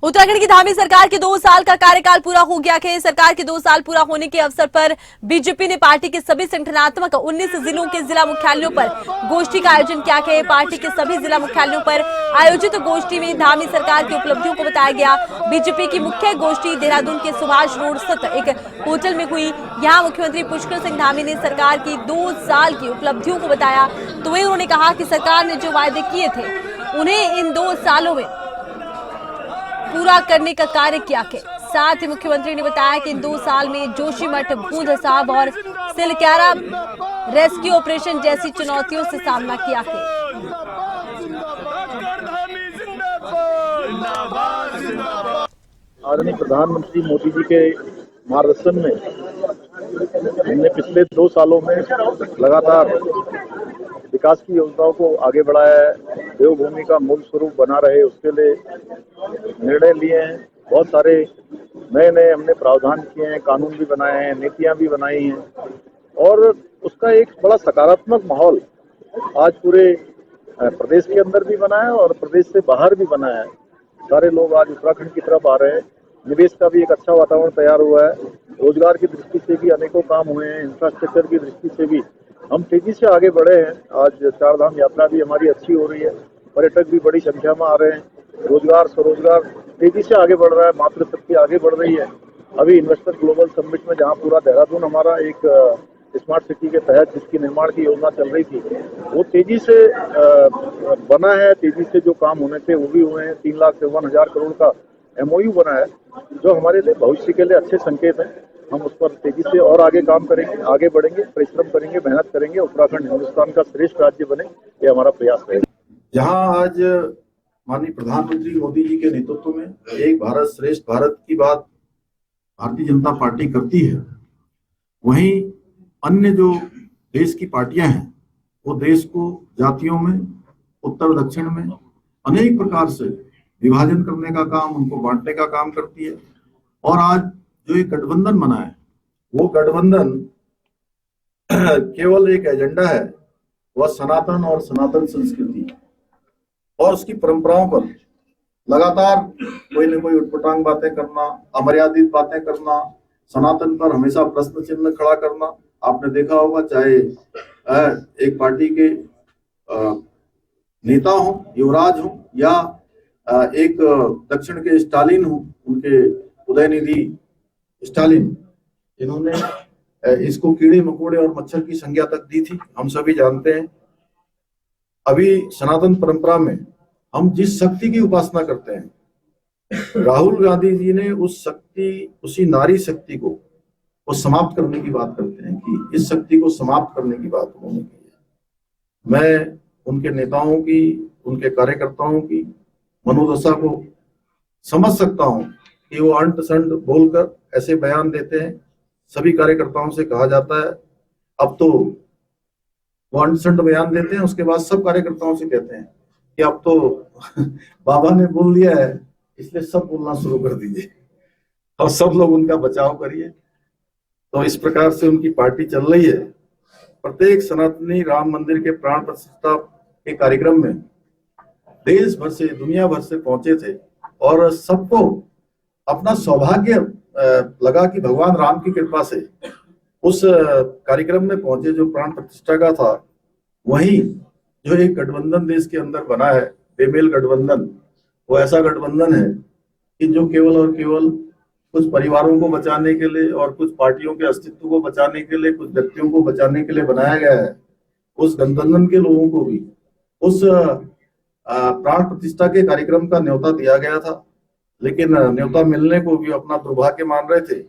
उत्तराखंड की धामी सरकार के 2 साल का कार्यकाल पूरा हो गया है। सरकार के 2 साल पूरा होने के अवसर पर बीजेपी ने पार्टी के सभी संगठनात्मक 19 जिलों के जिला मुख्यालयों पर गोष्ठी का आयोजन किया है। पार्टी के सभी जिला मुख्यालयों पर आयोजित गोष्ठी में धामी सरकार की उपलब्धियों को बताया गया। बीजेपी की मुख्य गोष्ठी देहरादून के सुभाष रोड स्थित एक होटल में हुई। यहाँ मुख्यमंत्री पुष्कर सिंह धामी ने सरकार की 2 साल की उपलब्धियों को बताया। तो वही उन्होंने कहा कि सरकार ने जो वायदे किए थे उन्हें इन 2 सालों में पूरा करने का कार्य किया है। साथ ही मुख्यमंत्री ने बताया कि इन 2 साल में जोशीमठ, बूंद साहब और सिलक्यारा रेस्क्यू ऑपरेशन जैसी चुनौतियों से सामना किया है। आदरणीय प्रधानमंत्री मोदी जी के मार्गदर्शन में हमने पिछले 2 सालों में लगातार विकास की योजनाओं को आगे बढ़ाया है। देवभूमि का मूल स्वरूप बना रहे उसके लिए निर्णय लिए हैं। बहुत सारे नए हमने प्रावधान किए हैं, कानून भी बनाए हैं, नीतियां भी बनाई हैं और उसका एक बड़ा सकारात्मक माहौल आज पूरे प्रदेश के अंदर भी बना है और प्रदेश से बाहर भी बना है। सारे लोग आज उत्तराखंड की तरफ आ रहे हैं। निवेश का भी एक अच्छा वातावरण तैयार हुआ है। रोजगार की दृष्टि से भी अनेकों काम हुए हैं। इंफ्रास्ट्रक्चर की दृष्टि से भी हम तेजी से आगे बढ़े हैं। आज 4 धाम यात्रा भी हमारी अच्छी हो रही है। पर्यटक भी बड़ी संख्या में आ रहे हैं। रोजगार स्वरोजगार तेजी से आगे बढ़ रहा है। मातृशक्ति आगे बढ़ रही है। अभी इन्वेस्टर ग्लोबल समिट में जहां पूरा देहरादून हमारा एक स्मार्ट सिटी के तहत जिसकी निर्माण की योजना चल रही थी वो तेजी से बना है। तेजी से जो काम होने थे वो भी हुए हैं। 3,53,000 करोड़ का MOU बना है जो हमारे लिए भविष्य के लिए अच्छे संकेत हैं। हम उस पर तेजी से और आगे काम करेंगे, आगे बढ़ेंगे, परिश्रम करेंगे, मेहनत करेंगे। उत्तराखंड हिंदुस्तान का श्रेष्ठ राज्य बने, ये हमारा प्रयास रहेगा। जहां आज माननीय प्रधानमंत्री मोदी जी के नेतृत्व में एक भारत श्रेष्ठ भारत की बात भारतीय जनता पार्टी करती है, वहीं अन्य जो देश की पार्टियां हैं वो देश को जातियों में, उत्तर दक्षिण में अनेक प्रकार से विभाजन करने का काम, उनको बांटने का काम करती है। और आज जो एक गठबंधन बना है वो गठबंधन केवल एक एजेंडा है, वह सनातन और सनातन संस्कृति और उसकी परंपराओं पर लगातार कोई न कोई उटपटांग बातें करना, अमर्यादित बातें करना, सनातन पर हमेशा प्रश्न चिन्ह खड़ा करना। आपने देखा होगा चाहे एक पार्टी के नेता हो, युवराज हो या एक दक्षिण के स्टालिन हो, उनके उदयनिधि स्टालिन, इन्होंने इसको कीड़े मकोड़े और मच्छर की संज्ञा तक दी थी। हम सभी जानते हैं अभी सनातन परंपरा में हम जिस शक्ति की उपासना करते हैं, राहुल गांधी जी ने उस शक्ति, उसी नारी शक्ति को वो समाप्त करने की बात करते हैं कि इस शक्ति को समाप्त करने की बात उन्होंने की है। मैं उनके नेताओं की, उनके कार्यकर्ताओं की मनोदशा को समझ सकता हूं कि वो अंट संट बोलकर ऐसे बयान देते हैं। सभी कार्यकर्ताओं से कहा जाता है, अब तो वो अंट संट बयान देते हैं, उसके बाद सब कार्यकर्ताओं से कहते हैं कि अब तो बाबा ने बोल दिया है इसलिए सब बोलना शुरू कर दीजिए और सब लोग उनका बचाव करिए। तो इस प्रकार से उनकी पार्टी चल रही है। प्रत्येक सनातनी राम मंदिर के प्राण प्रतिष्ठा के कार्यक्रम में देश भर से, दुनिया भर से पहुंचे थे और सबको अपना सौभाग्य लगा कि भगवान राम की कृपा से उस कार्यक्रम में पहुंचे जो प्राण प्रतिष्ठा का था। वहीं जो एक गठबंधन देश के अंदर बना है, बेमेल गठबंधन, वो ऐसा गठबंधन है कि जो केवल और केवल कुछ परिवारों को बचाने के लिए और कुछ पार्टियों के अस्तित्व को बचाने के लिए, कुछ व्यक्तियों को बचाने के लिए बनाया गया है। उस गठबंधन के लोगों को भी उस प्राण प्रतिष्ठा के कार्यक्रम का न्योता दिया गया था, लेकिन न्योता मिलने को भी अपना दुर्भाग्य मान रहे थे।